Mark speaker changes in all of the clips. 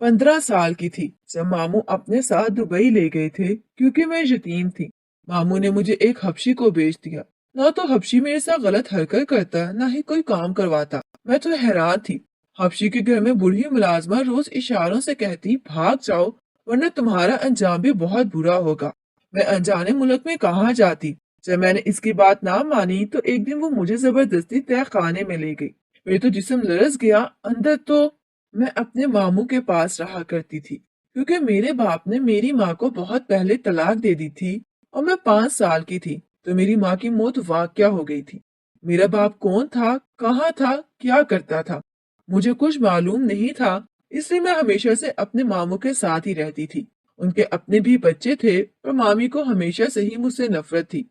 Speaker 1: 15 साल की थी जब मामू अपने साथ दुबई ले गए थे क्योंकि मैं यतीम थी। मामू ने मुझे एक हबशी को बेच दिया। ना तो हबशी मेरे साथ गलत हरकत करता, ना ही कोई काम करवाता। मैं तो हैरान थी। हबशी के घर में बूढ़ी मुलाजमा रोज इशारों से कहती, भाग जाओ वरना तुम्हारा अंजाम भी बहुत बुरा होगा। मैं अनजाने मुल्क में कहाँ जाती। जब मैंने इसकी बात ना मानी तो एक दिन वो मुझे जबरदस्ती तय खाने में ले गई। मेरे तो जिस्म लरस गया। अंदर तो मैं अपने मामू के पास रहा करती थी क्योंकि मेरे बाप ने मेरी माँ को बहुत पहले तलाक दे दी थी और मैं 5 साल की थी तो मेरी माँ की मौत वाक़या हो गई थी। मेरा बाप कौन था, कहाँ था, क्या करता था, मुझे कुछ मालूम नहीं था। इसलिए मैं हमेशा से अपने मामू के साथ ही रहती थी। उनके अपने भी बच्चे थे पर मामी को हमेशा से ही मुझसे नफरत थी।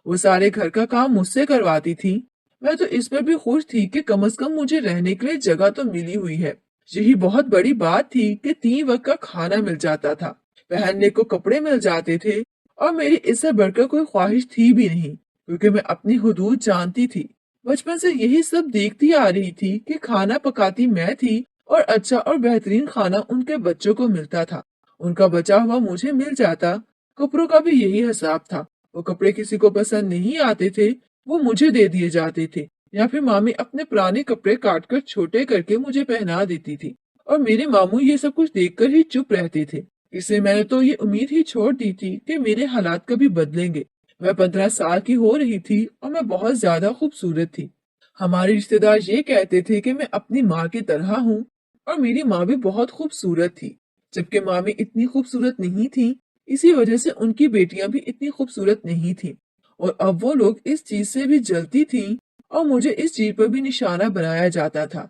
Speaker 1: वो सारे घर का काम मुझसे करवाती थी। मैं तो इस पर भी खुश थी कि कम से कम मुझे रहने के लिए जगह तो मिली हुई है। यही बहुत बड़ी बात थी कि 3 वक्त का खाना मिल जाता था, पहनने को कपड़े मिल जाते थे और मेरी इससे बढ़कर कोई ख्वाहिश थी भी नहीं क्योंकि मैं अपनी हुदूद जानती थी। बचपन से यही सब देखती आ रही थी कि खाना पकाती मैं थी और अच्छा और बेहतरीन खाना उनके बच्चों को मिलता था। उनका बचा हुआ मुझे मिल जाता। कपड़ों का भी यही हिसाब था। वो कपड़े किसी को पसंद नहीं आते थे, वो मुझे दे दिए जाते थे या फिर मामी अपने पुराने कपड़े काट कर छोटे करके मुझे पहना देती थी और मेरे मामू ये सब कुछ देखकर ही चुप रहते थे। इससे मैंने तो ये उम्मीद ही छोड़ दी थी कि मेरे हालात कभी बदलेंगे। मैं 15 साल की हो रही थी और मैं बहुत ज्यादा खूबसूरत थी। हमारे रिश्तेदार ये कहते थे कि मैं अपनी माँ की तरह हूँ और मेरी माँ भी बहुत खूबसूरत थी, जबकि मामी इतनी खूबसूरत नहीं थी। इसी वजह से उनकी बेटियां भी इतनी खूबसूरत नहीं थी और अब वो लोग इस चीज से भी जलती थी और मुझे इस चीज पर भी निशाना बनाया जाता था।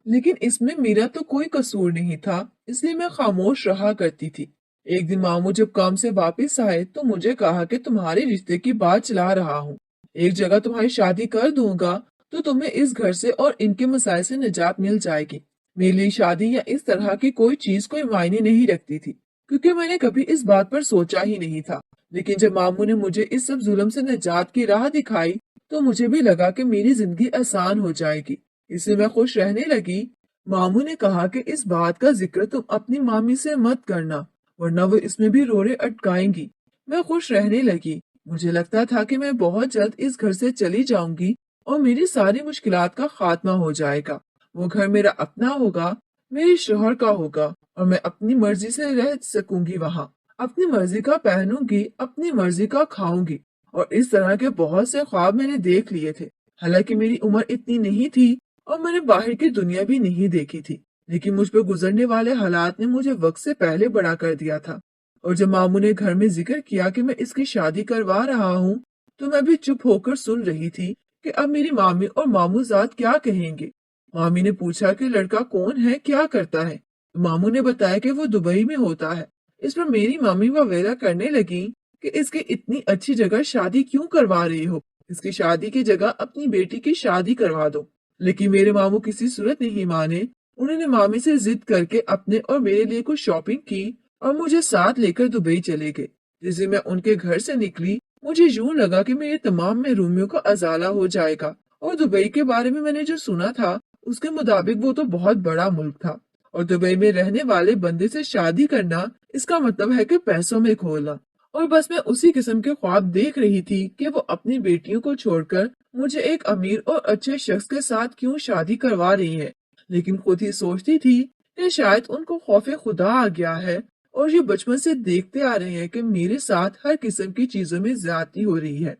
Speaker 1: लेकिन इसमें मेरा तो कोई कसूर नहीं था, इसलिए मैं खामोश रहा करती थी। एक दिन मामू जब काम से वापस आए तो मुझे कहा कि तुम्हारे रिश्ते की बात चला रहा हूँ, एक जगह तुम्हारी शादी कर दूंगा तो तुम्हें इस घर से और इनके मसाइल से निजात मिल जाएगी। मेरे लिए शादी या इस तरह की कोई चीज कोई मायने नहीं रखती थी क्योंकि मैंने कभी इस बात पर सोचा ही नहीं था। लेकिन जब मामू ने मुझे इस सब जुल्म से निजात की राह दिखाई तो मुझे भी लगा कि मेरी जिंदगी आसान हो जाएगी। इससे मैं खुश रहने लगी। मामू ने कहा कि इस बात का जिक्र तुम अपनी मामी से मत करना वरना वो इसमें भी रोड़े अटकाएंगी। मैं खुश रहने लगी। मुझे लगता था कि मैं बहुत जल्द इस घर से चली जाऊंगी और मेरी सारी मुश्किलात का खात्मा हो जाएगा। वो घर मेरा अपना होगा, मेरे शोहर का होगा और मैं अपनी मर्जी से रह सकूंगी वहाँ। अपनी मर्जी का पहनूंगी, अपनी मर्जी का खाऊंगी और इस तरह के बहुत से ख्वाब मैंने देख लिए थे। हालांकि मेरी उम्र इतनी नहीं थी और मैंने बाहर की दुनिया भी नहीं देखी थी, लेकिन मुझ पर गुजरने वाले हालात ने मुझे वक्त से पहले बड़ा कर दिया था। और जब मामू ने घर में जिक्र किया कि मैं इसकी शादी करवा रहा हूँ तो मैं भी चुप होकर सुन रही थी कि अब मेरी मामी और मामू जात क्या कहेंगे। मामी ने पूछा कि लड़का कौन है, क्या करता है। मामू ने बताया कि वो दुबई में होता है। इस पर मेरी मामी वगैरह करने लगी कि इसकी इतनी अच्छी जगह शादी क्यों करवा रही हो, इसकी शादी की जगह अपनी बेटी की शादी करवा दो। लेकिन मेरे मामू किसी सूरत नहीं माने। उन्होंने मामी से जिद करके अपने और मेरे लिए कुछ शॉपिंग की और मुझे साथ लेकर दुबई चले गए। जिसे मैं उनके घर से निकली मुझे यूं लगा कि मेरे तमाम महरूमियों का अजाला हो जाएगा। और दुबई के बारे में मैंने जो सुना था उसके मुताबिक वो तो बहुत बड़ा मुल्क था और दुबई में रहने वाले बंदे से शादी करना इसका मतलब है कि पैसों में खोलना। और बस मैं उसी किस्म के ख्वाब देख रही थी कि वो अपनी बेटियों को छोड़कर मुझे एक अमीर और अच्छे शख्स के साथ क्यों शादी करवा रही है। लेकिन खुद ही सोचती थी कि शायद उनको खौफे खुदा आ गया है और ये बचपन से देखते आ रहे हैं कि मेरे साथ हर किस्म की चीजों में ज्यादती हो रही है,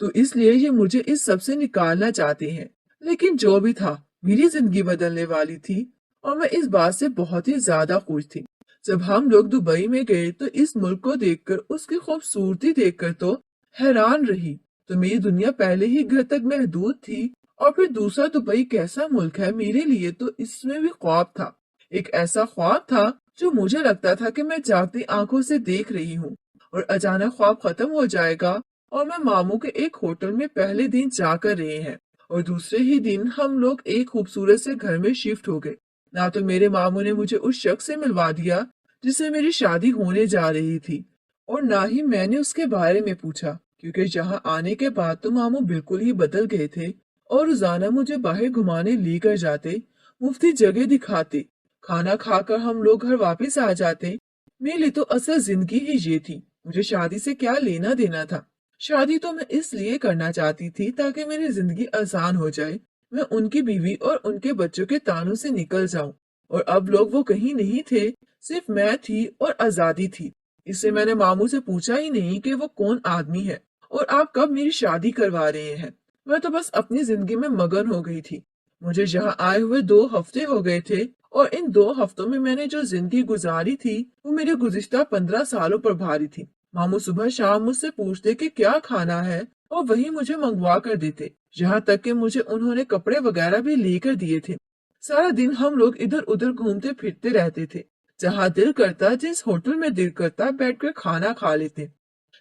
Speaker 1: तो इसलिए ये मुझे इस सब से निकालना चाहते हैं। लेकिन जो भी था, मेरी जिंदगी बदलने वाली थी और मैं इस बात से बहुत ही ज्यादा खुश थी। जब हम लोग दुबई में गए तो इस मुल्क को देखकर, उसकी खूबसूरती देखकर तो हैरान रही। तो मेरी दुनिया पहले ही घर तक महदूद थी और फिर दूसरा दुबई कैसा मुल्क है मेरे लिए, तो इसमें भी ख्वाब था। एक ऐसा ख्वाब था जो मुझे लगता था कि मैं जागती आंखों से देख रही हूँ और अचानक ख्वाब खत्म हो जाएगा और मैं मामू के एक होटल में पहले दिन जाकर रहे हैं और दूसरे ही दिन हम लोग एक खूबसूरत से घर में शिफ्ट हो गए। ना तो मेरे मामू ने मुझे उस शख्स से मिलवा दिया जिससे मेरी शादी होने जा रही थी और ना ही मैंने उसके बारे में पूछा, क्योंकि यहाँ आने के बाद तो मामू बिल्कुल ही बदल गए थे और रोजाना मुझे बाहर घुमाने लेकर जाते, मुफ्ती जगह दिखाते, खाना खाकर हम लोग घर वापस आ जाते। मेरे लिए तो असल जिंदगी ही ये थी। मुझे शादी से क्या लेना देना था। शादी तो मैं इसलिए करना चाहती थी ताकि मेरी जिंदगी आसान हो जाए, मैं उनकी बीवी और उनके बच्चों के तानों से निकल जाऊं। और अब लोग वो कहीं नहीं थे, सिर्फ मैं थी और आजादी थी। इससे मैंने मामू से पूछा ही नहीं कि वो कौन आदमी है और आप कब मेरी शादी करवा रहे हैं। मैं तो बस अपनी जिंदगी में मगन हो गई थी। मुझे यहाँ आए हुए 2 हफ्ते हो गए थे और इन 2 हफ्तों में मैंने जो जिंदगी गुजारी थी वो मेरे गुज़िश्ता 15 सालों पर भारी थी। मामू सुबह शाम मुझसे पूछते कि क्या खाना है और वही मुझे मंगवा कर देते। यहाँ तक कि मुझे उन्होंने कपड़े वगैरह भी लेकर दिए थे। सारा दिन हम लोग इधर उधर घूमते फिरते रहते थे। जहाँ दिल करता, जिस होटल में दिल करता, बैठकर खाना खा लेते।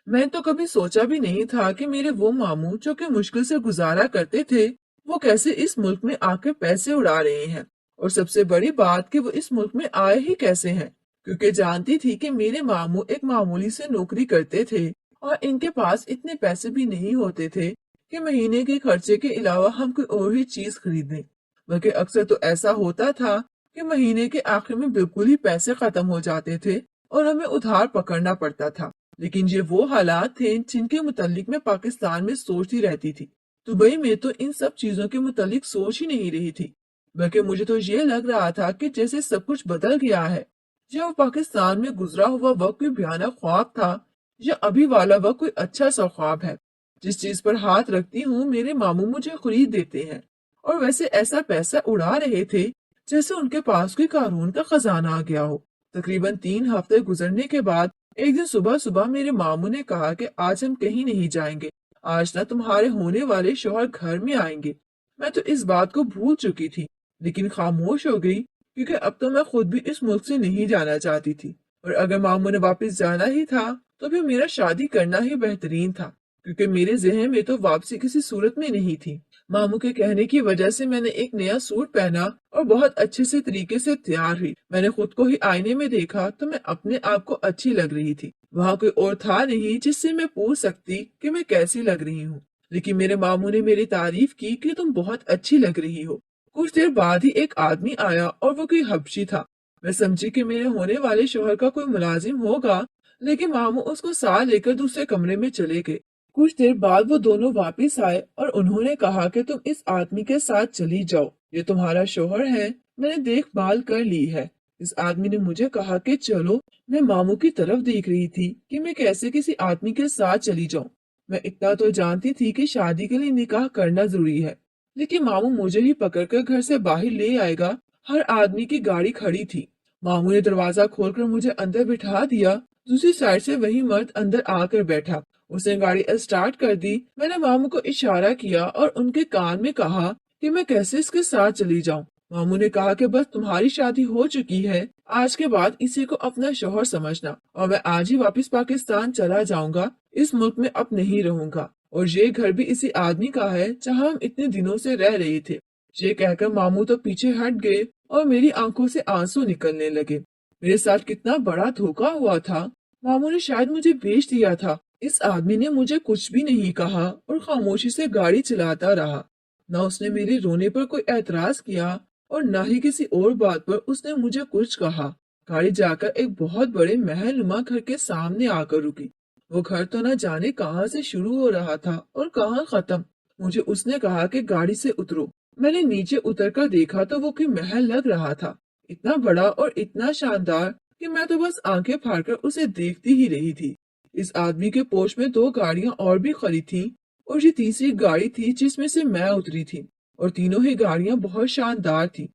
Speaker 1: मैं तो कभी सोचा भी नहीं था कि मेरे वो मामू जो कि मुश्किल से गुजारा करते थे, वो कैसे इस मुल्क में आकर पैसे उड़ा रहे हैं। और सबसे बड़ी बात कि वो इस मुल्क में आए ही कैसे हैं, क्योंकि जानती थी कि मेरे मामू एक मामूली से नौकरी करते थे और इनके पास इतने पैसे भी नहीं होते थे कि महीने के खर्चे के अलावा हम कोई और ही चीज खरीद लें। बल्कि अक्सर तो ऐसा होता था कि महीने के आखिर में बिल्कुल ही पैसे खत्म हो जाते थे और हमें उधार पकड़ना पड़ता था। लेकिन ये वो हालात थे जिनके मुतालिक मैं पाकिस्तान में सोचती रहती थी। दुबई में तो इन सब चीजों के मुतालिक सोच ही नहीं रही थी। बल्कि मुझे तो ये लग रहा था कि जैसे सब कुछ बदल गया है। या वो पाकिस्तान में गुजरा हुआ वक्त कोई भयानक ख्वाब था, या अभी वाला वक्त कोई अच्छा सा ख्वाब है। जिस चीज पर हाथ रखती हूँ मेरे मामू मुझे खरीद देते हैं, और वैसे ऐसा पैसा उड़ा रहे थे जैसे उनके पास कोई कानून का खजाना आ गया हो। तकरीबन 3 हफ्ते गुजरने के बाद एक दिन सुबह सुबह मेरे मामू ने कहा कि आज हम कहीं नहीं जाएंगे, आज ना तुम्हारे होने वाले शौहर घर में आएंगे। मैं तो इस बात को भूल चुकी थी, लेकिन खामोश हो गई, क्योंकि अब तो मैं खुद भी इस मुल्क से नहीं जाना चाहती थी। और अगर मामू ने वापस जाना ही था तो फिर मेरा शादी करना ही बेहतरीन था, क्योंकि मेरे जहन में तो वापसी किसी सूरत में नहीं थी। मामू के कहने की वजह से मैंने एक नया सूट पहना और बहुत अच्छे से तरीके से तैयार हुई। मैंने खुद को ही आईने में देखा तो मैं अपने आप को अच्छी लग रही थी। वहाँ कोई और था नहीं जिससे मैं पूछ सकती कि मैं कैसी लग रही हूँ। लेकिन मेरे मामू ने मेरी तारीफ की कि तुम बहुत अच्छी लग रही हो। कुछ देर बाद ही एक आदमी आया और वो कोई हबशी था। मैं समझी कि मेरे होने वाले शोहर का कोई मुलाजिम होगा, लेकिन मामू उसको साथ लेकर दूसरे कमरे में चले गए। कुछ देर बाद वो दोनों वापस आए और उन्होंने कहा कि तुम इस आदमी के साथ चली जाओ, ये तुम्हारा शोहर है, मैंने देखभाल कर ली है। इस आदमी ने मुझे कहा कि चलो। मैं मामू की तरफ देख रही थी कि मैं कैसे किसी आदमी के साथ चली जाऊं। मैं इतना तो जानती थी कि शादी के लिए निकाह करना जरूरी है, लेकिन मामू मुझे ही पकड़कर घर से बाहर ले आएगा। हर आदमी की गाड़ी खड़ी थी। मामू ने दरवाजा खोलकर मुझे अंदर बिठा दिया। दूसरी साइड से वही मर्द अंदर आकर बैठा। उसने गाड़ी स्टार्ट कर दी। मैंने मामू को इशारा किया और उनके कान में कहा कि मैं कैसे इसके साथ चली जाऊं। मामू ने कहा कि बस तुम्हारी शादी हो चुकी है, आज के बाद इसी को अपना शौहर समझना, और मैं आज ही वापस पाकिस्तान चला जाऊंगा। इस मुल्क में अब नहीं रहूंगा, और ये घर भी इसी आदमी का है जहाँ हम इतने दिनों से रह रहे थे। ये कहकर मामू तो पीछे हट गए और मेरी आंखों से आंसू निकलने लगे। मेरे साथ कितना बड़ा धोखा हुआ था। मामू ने शायद मुझे बेच दिया था। इस आदमी ने मुझे कुछ भी नहीं कहा और खामोशी से गाड़ी चलाता रहा। न उसने मेरे रोने पर कोई एतराज किया और न ही किसी और बात पर उसने मुझे कुछ कहा। गाड़ी जाकर एक बहुत बड़े महल नुमा घर के सामने आकर रुकी। वो घर तो न जाने कहाँ से शुरू हो रहा था और कहाँ खत्म। मुझे उसने कहा कि गाड़ी से उतरो। मैंने नीचे उतरकर देखा तो वो कोई महल लग रहा था, इतना बड़ा और इतना शानदार कि मैं तो बस आंखें फाड़कर उसे देखती ही रही थी। इस आदमी के पोश में 2 गाड़ियां और भी खड़ी थीं, और ये तीसरी गाड़ी थी जिसमें से मैं उतरी थी, और तीनों ही गाड़ियां बहुत शानदार थी।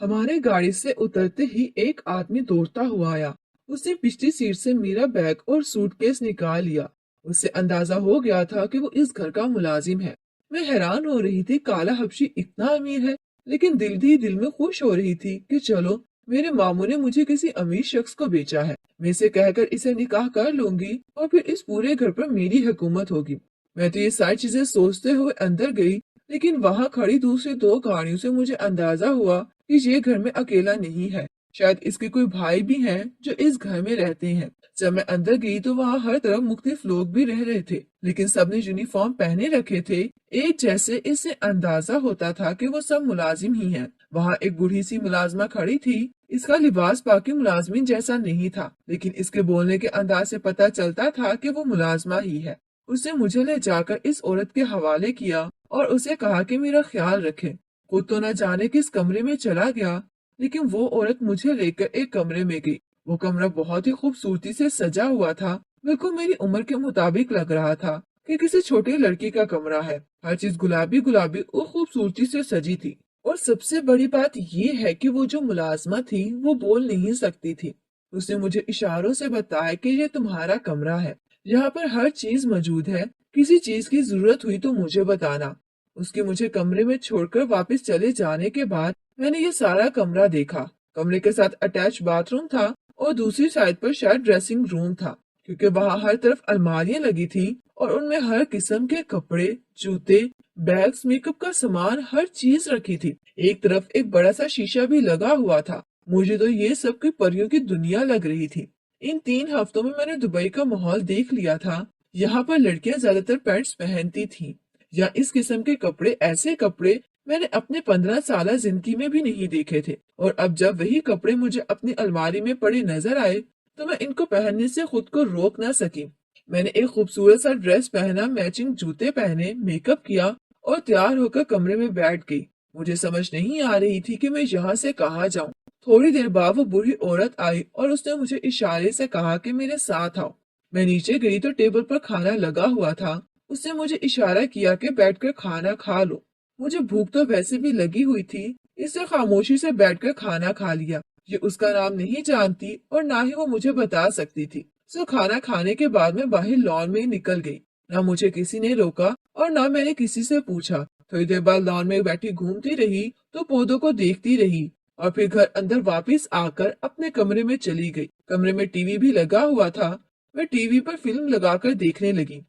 Speaker 1: हमारे गाड़ी से उतरते ही एक आदमी दौड़ता हुआ आया। उसने पिछली सीट से मेरा बैग और सूटकेस निकाल लिया। उससे अंदाजा हो गया था कि वो इस घर का मुलाजिम है। मैं हैरान हो रही थी, काला हबशी इतना अमीर है, लेकिन दिल ही दिल में खुश हो रही थी कि चलो, मेरे मामू ने मुझे किसी अमीर शख्स को बेचा है। मैं इसे कहकर इसे निकाह कर लूंगी और फिर इस पूरे घर पर मेरी हुकूमत होगी। मैं तो ये सारी चीजें सोचते हुए अंदर गई, लेकिन वहां खड़ी दूसरी 2 गाड़ियों से मुझे अंदाजा हुआ कि ये घर में अकेला नहीं है। शायद इसके कोई भाई भी हैं जो इस घर में रहते हैं। जब मैं अंदर गई तो वहाँ हर तरफ मुख्तलिफ लोग भी रह रहे थे, लेकिन सबने यूनिफॉर्म पहने रखे थे एक जैसे। इससे अंदाजा होता था कि वो सब मुलाजिम ही हैं। वहाँ एक बूढ़ी सी मुलाजमा खड़ी थी। इसका लिबास बाकी मुलाजमीन जैसा नहीं था, लेकिन इसके बोलने के अंदाज से पता चलता था कि वो मुलाजमा ही है। उसने मुझे ले जाकर इस औरत के हवाले किया और उसे कहा कि मेरा ख्याल रखे। खुद तो न जाने किस कमरे में चला गया, लेकिन वो औरत मुझे लेकर एक कमरे में गई। वो कमरा बहुत ही खूबसूरती से सजा हुआ था, बिल्कुल मेरी उम्र के मुताबिक लग रहा था कि किसी छोटी लड़की का कमरा है। हर चीज गुलाबी गुलाबी और खूबसूरती से सजी थी। और सबसे बड़ी बात ये है कि वो जो मुलाजमा थी वो बोल नहीं सकती थी। उसने मुझे इशारों से बताया कि ये तुम्हारा कमरा है, यहाँ पर हर चीज मौजूद है, किसी चीज की जरूरत हुई तो मुझे बताना। उसके मुझे कमरे में छोड़कर वापस चले जाने के बाद मैंने ये सारा कमरा देखा। कमरे के साथ अटैच बाथरूम था और दूसरी साइड पर शायद ड्रेसिंग रूम था, क्योंकि वहां हर तरफ अलमारियां लगी थी और उनमें हर किस्म के कपड़े, जूते, बैग्स, मेकअप का सामान, हर चीज रखी थी। एक तरफ एक बड़ा सा शीशा भी लगा हुआ था। मुझे तो ये सब की परियों की दुनिया लग रही थी। इन 3 हफ्तों में मैंने दुबई का माहौल देख लिया था। यहाँ पर लड़कियां ज्यादातर पैंट्स पहनती थी या इस किस्म के कपड़े। ऐसे कपड़े मैंने अपने 15 साल जिंदगी में भी नहीं देखे थे। और अब जब वही कपड़े मुझे अपनी अलमारी में पड़े नजर आए तो मैं इनको पहनने से खुद को रोक ना सकी। मैंने एक खूबसूरत सा ड्रेस पहना, मैचिंग जूते पहने, मेकअप किया और तैयार होकर कमरे में बैठ गई। मुझे समझ नहीं आ रही थी कि मैं यहाँ से कहाँ जाऊं। थोड़ी देर बाद वो बूढ़ी औरत आई और उसने मुझे इशारे से कहा कि मेरे साथ आओ। मैं नीचे गई तो टेबल पर खाना लगा हुआ था। उसने मुझे इशारा किया कि बैठकर खाना खा लो। मुझे भूख तो वैसे भी लगी हुई थी, इसलिए खामोशी से बैठकर खाना खा लिया। ये उसका नाम नहीं जानती और ना ही वो मुझे बता सकती थी। सो खाना खाने के बाद मैं बाहर लॉन में निकल गई। ना मुझे किसी ने रोका और ना मैंने किसी से पूछा। थोड़ी देर बाद लॉन में बैठी घूमती रही तो पौधों को देखती रही और फिर घर अंदर वापस आकर अपने कमरे में चली गई। कमरे में टीवी भी लगा हुआ था। मैं टीवी पर फिल्म लगाकर देखने लगी।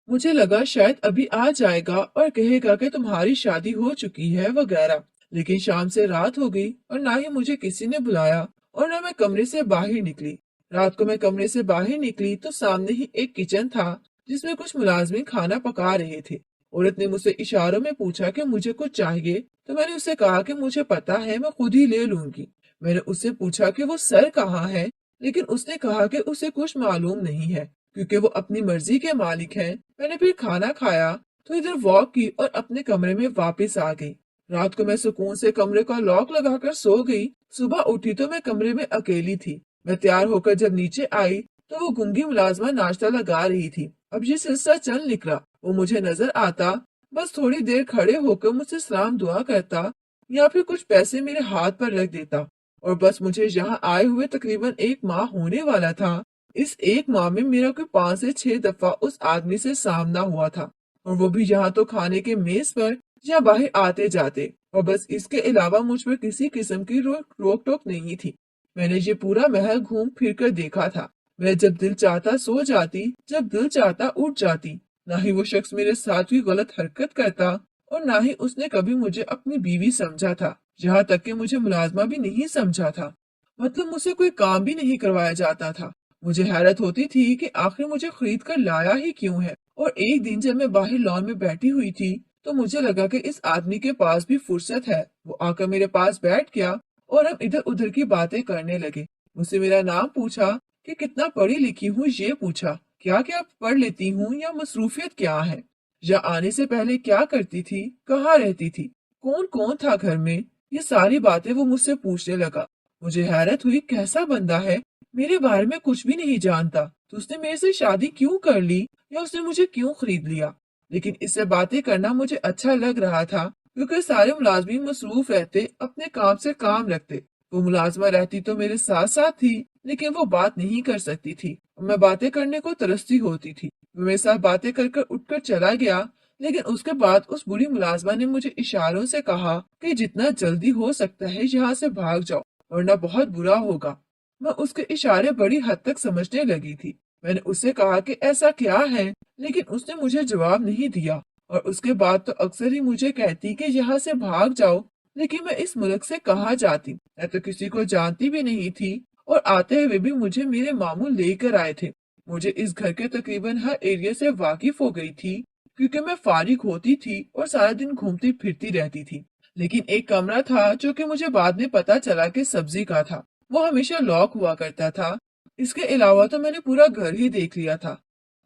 Speaker 1: मुझे लगा शायद अभी आ जाएगा और कहेगा कि तुम्हारी शादी हो चुकी है वगैरह। लेकिन शाम से रात हो गई और ना ही मुझे किसी ने बुलाया और ना मैं कमरे से बाहर निकली। रात को मैं कमरे से बाहर निकली तो सामने ही एक किचन था जिसमें कुछ मुलाजमीन खाना पका रहे थे। औरत ने मुझसे इशारों में पूछा कि मुझे कुछ चाहिए, तो मैंने उससे कहा कि मुझे पता है, मैं खुद ही ले लूंगी। मैंने उससे पूछा कि वो सर कहाँ है, लेकिन उसने कहा कि उसे कुछ मालूम नहीं है क्योंकि वो अपनी मर्जी के मालिक हैं। मैंने फिर खाना खाया तो इधर वॉक की और अपने कमरे में वापस आ गई। रात को मैं सुकून से कमरे का लॉक लगाकर सो गई। सुबह उठी तो मैं कमरे में अकेली थी। मैं तैयार होकर जब नीचे आई तो वो गूंगी मुलाजमा नाश्ता लगा रही थी। अब ये सिलसिला चल निकला। वो मुझे नजर आता, बस थोड़ी देर खड़े होकर मुझसे सलाम दुआ करता या फिर कुछ पैसे मेरे हाथ पर रख देता और बस। मुझे यहाँ आए हुए तकरीबन 1 माह होने वाला था। इस 1 माह में मेरा कोई 5 से 6 दफा उस आदमी से सामना हुआ था, और वो भी यहाँ तो खाने के मेज पर या बाहर आते जाते। और बस इसके अलावा मुझ पर किसी किस्म की रोक टोक नहीं थी। मैंने ये पूरा महल घूम फिर कर देखा था। मैं जब दिल चाहता सो जाती, जब दिल चाहता उठ जाती। ना ही वो शख्स मेरे साथ कोई गलत हरकत करता और ना ही उसने कभी मुझे अपनी बीवी समझा था। यहाँ तक कि मुझे मुलाजमा भी नहीं समझा था। मतलब मुझसे कोई काम भी नहीं करवाया जाता था। मुझे हैरत होती थी कि आखिर मुझे खरीद कर लाया ही क्यों है। और एक दिन जब मैं बाहर लॉन में बैठी हुई थी तो मुझे लगा कि इस आदमी के पास भी फुर्सत है। वो आकर मेरे पास बैठ गया और हम इधर उधर की बातें करने लगे। मुझसे मेरा नाम पूछा, कि कितना पढ़ी लिखी हूँ ये पूछा, क्या क्या पढ़ लेती हूँ या मसरूफियत क्या है, या आने से पहले क्या करती थी, कहाँ रहती थी, कौन कौन था घर में। ये सारी बातें वो मुझसे पूछने लगा। मुझे हैरत हुई, कैसा बंदा है, मेरे बारे में कुछ भी नहीं जानता, तो उसने मेरे से शादी क्यों कर ली या उसने मुझे क्यों खरीद लिया। लेकिन इससे बातें करना मुझे अच्छा लग रहा था क्योंकि सारे मुलाजमीन मसरूफ रहते, अपने काम से काम रखते। वो मुलाजमा रहती तो मेरे साथ साथ थी, लेकिन वो बात नहीं कर सकती थी और मैं बातें करने को तरसती होती थी। वो मेरे साथ बातें कर कर उठकर चला गया, लेकिन उसके बाद उस बुरी मुलाजमा ने मुझे इशारों से कहा कि जितना जल्दी हो सकता है यहाँ से भाग जाओ, वरना बहुत बुरा होगा। मैं उसके इशारे बड़ी हद तक समझने लगी थी। मैंने उससे कहा कि ऐसा क्या है, लेकिन उसने मुझे जवाब नहीं दिया। और उसके बाद तो अक्सर ही मुझे कहती कि यहाँ से भाग जाओ, लेकिन मैं इस मुल्क से कहाँ जाती। मैं तो किसी को जानती भी नहीं थी और आते हुए भी मुझे मेरे मामू लेकर आए थे। मुझे इस घर के तकरीबन हर एरिया से वाकिफ हो गई थी क्योंकि मैं फारिग होती थी और सारा दिन घूमती फिरती रहती थी। लेकिन एक कमरा था जो कि मुझे बाद में पता चला कि सब्जी का था। वो हमेशा लॉक हुआ करता था। इसके अलावा तो मैंने पूरा घर ही देख लिया था।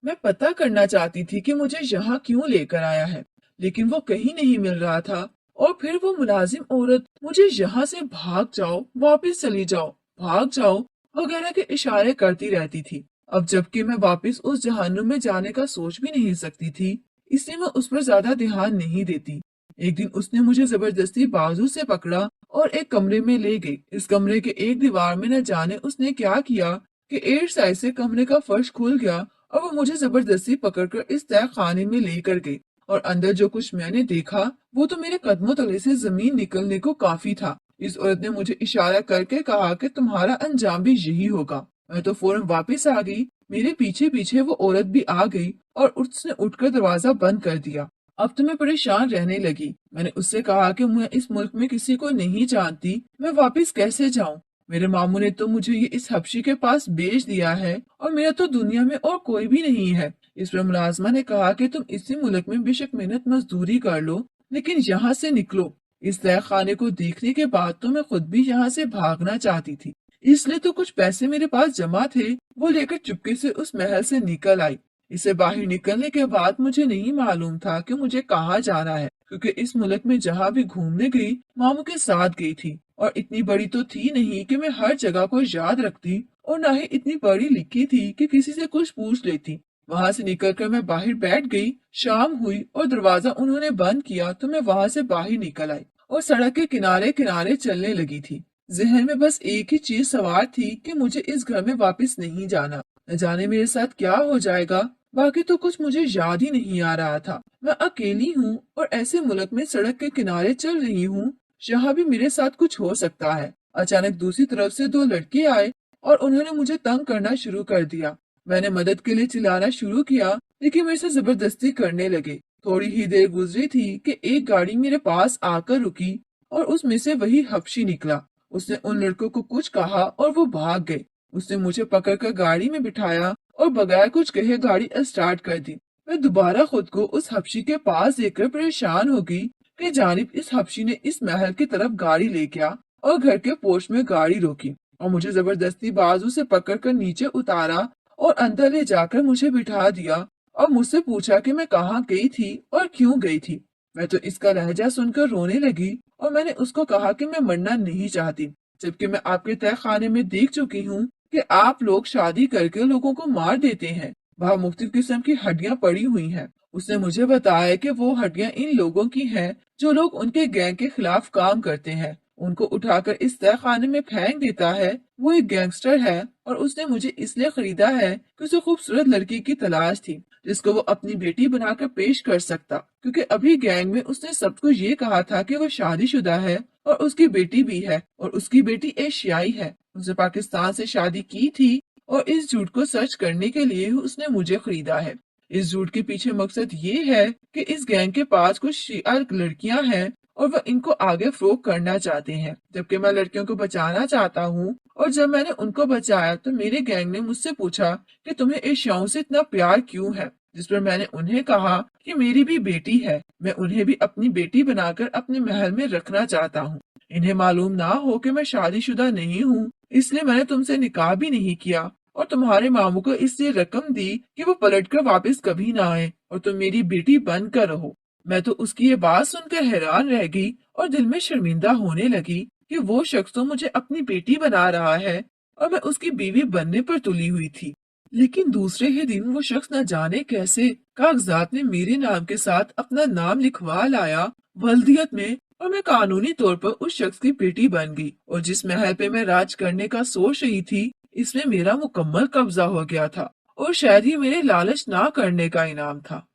Speaker 1: मैं पता करना चाहती थी कि मुझे यहाँ क्यों लेकर आया है, लेकिन वो कहीं नहीं मिल रहा था। और फिर वो मुलाजिम औरत मुझे यहाँ से भाग जाओ, वापस चली जाओ, भाग जाओ वगैरह के इशारे करती रहती थी। अब जबकि मैं वापस उस जहन्नुम में जाने का सोच भी नहीं सकती थी, इसलिए मैं उस पर ज्यादा ध्यान नहीं देती। एक दिन उसने मुझे जबरदस्ती बाजू से पकड़ा और एक कमरे में ले गई। इस कमरे के एक दीवार में न जाने उसने क्या किया कि एयर साइज से कमरे का फर्श खुल गया और वो मुझे जबरदस्ती पकड़कर इस तय खाने में लेकर गई। और अंदर जो कुछ मैंने देखा वो तो मेरे कदमों तले से जमीन निकलने को काफी था। इस औरत ने मुझे इशारा करके कहा कि तुम्हारा अंजाम भी यही होगा। मैं तो फौरन वापस आ गई। मेरे पीछे पीछे वो औरत भी आ गई और उसने उठकर दरवाजा बंद कर दिया। अब तो मैं परेशान रहने लगी। मैंने उससे कहा कि मैं इस मुल्क में किसी को नहीं जानती, मैं वापस कैसे जाऊं? मेरे मामू ने तो मुझे ये इस हबशी के पास बेच दिया है और मेरा तो दुनिया में और कोई भी नहीं है। इस पर मुलाजमा ने कहा कि तुम इसी मुल्क में बेशक मेहनत मजदूरी कर लो, लेकिन यहाँ से निकलो। इस तय खाने को देखने के बाद तो मैं खुद भी यहाँ से भागना चाहती थी, इसलिए तो कुछ पैसे मेरे पास जमा थे, वो लेकर चुपके से उस महल से निकल आई। इसे बाहर निकलने के बाद मुझे नहीं मालूम था कि मुझे कहाँ जाना है, क्योंकि इस मुल्क में जहाँ भी घूमने गई मामू के साथ गई थी। और इतनी बड़ी तो थी नहीं कि मैं हर जगह को याद रखती, और ना ही इतनी बड़ी लिखी थी कि किसी से कुछ पूछ लेती। वहां से निकलकर मैं बाहर बैठ गई। शाम हुई और दरवाजा उन्होंने बंद किया तो मैं वहां से बाहर निकल आई और सड़क के किनारे किनारे चलने लगी थी। जहन में बस एक ही चीज सवार थी कि मुझे इस घर में वापस नहीं जाना। न जाने मेरे साथ क्या हो जाएगा। बाकी तो कुछ मुझे याद ही नहीं आ रहा था। मैं अकेली हूँ और ऐसे मुल्क में सड़क के किनारे चल रही हूँ जहाँ भी मेरे साथ कुछ हो सकता है। अचानक दूसरी तरफ से दो लड़के आए और उन्होंने मुझे तंग करना शुरू कर दिया। मैंने मदद के लिए चिल्लाना शुरू किया, लेकिन मेरे से जबरदस्ती करने लगे। थोड़ी ही देर गुजरी थी कि एक गाड़ी मेरे पास आकर रुकी और उसमें से वही हबशी निकला। उसने उन लड़कों को कुछ कहा और वो भाग गए। उसने मुझे पकड़कर गाड़ी में बिठाया और बगैर कुछ कहे गाड़ी स्टार्ट कर दी। मैं दोबारा खुद को उस हबशी के पास देखकर परेशान हो गई कि जानिब इस हबशी ने इस महल की तरफ गाड़ी ले गया और घर के पोर्च में गाड़ी रोकी और मुझे जबरदस्ती बाजू से पकड़कर नीचे उतारा और अंदर ले जाकर मुझे बिठा दिया और मुझसे पूछा कि मैं कहाँ गई थी और क्यों गई थी। मैं तो इसका लहजा सुनकर रोने लगी और मैंने उसको कहा कि मैं मरना नहीं चाहती, जबकि मैं आपके तय खाने में देख चुकी हूँ कि आप लोग शादी करके लोगों को मार देते हैं। वहाँ मुख्तलिफ किस्म की हड्डियां पड़ी हुई हैं। उसने मुझे बताया कि वो हड्डियां इन लोगों की हैं जो लोग उनके गैंग के खिलाफ काम करते हैं। उनको उठाकर इस तय खाने में फेंक देता है। वो एक गैंगस्टर है और उसने मुझे इसलिए खरीदा है कि उसे खूबसूरत लड़की की तलाश थी जिसको वो अपनी बेटी बनाकर पेश कर सकता, क्योंकि अभी गैंग में उसने सबको ये कहा था कि वो शादीशुदा है और उसकी बेटी भी है और उसकी बेटी एशियाई है। उसने पाकिस्तान से शादी की थी और इस झूठ को सच करने के लिए उसने मुझे खरीदा है। इस झूठ के पीछे मकसद ये है कि इस गैंग के पास कुछ शिया लड़कियां हैं और वह इनको आगे फरोख्त करना चाहते हैं, जबकि मैं लड़कियों को बचाना चाहता हूँ। और जब मैंने उनको बचाया तो मेरे गैंग ने मुझसे पूछा कि तुम्हें एशियाओं से इतना प्यार क्यों है, जिस पर मैंने उन्हें कहा कि मेरी भी बेटी है, मैं उन्हें भी अपनी बेटी बनाकर अपने महल में रखना चाहता हूँ। इन्हें मालूम ना हो कि मैं शादीशुदा नहीं हूँ, इसलिए मैंने तुमसे निकाह भी नहीं किया और तुम्हारे मामू को इसलिए रकम दी कि वो पलटकर वापस कभी ना आए और तुम मेरी बेटी बनकर रहो। मैं तो उसकी ये बात सुनकर हैरान रह गई और दिल में शर्मिंदा होने लगी कि वो शख्स तो मुझे अपनी बेटी बना रहा है और मैं उसकी बीवी बनने पर तुली हुई थी। लेकिन दूसरे ही दिन वो शख्स न जाने कैसे कागजात में मेरे नाम के साथ अपना नाम लिखवा लाया वल्दियत में, और मैं कानूनी तौर पर उस शख्स की बेटी बन गई। और जिस महल पे मैं राज करने का सोच रही थी इसमें मेरा मुकम्मल कब्जा हो गया था और शायद ही मेरे लालच ना करने का इनाम था।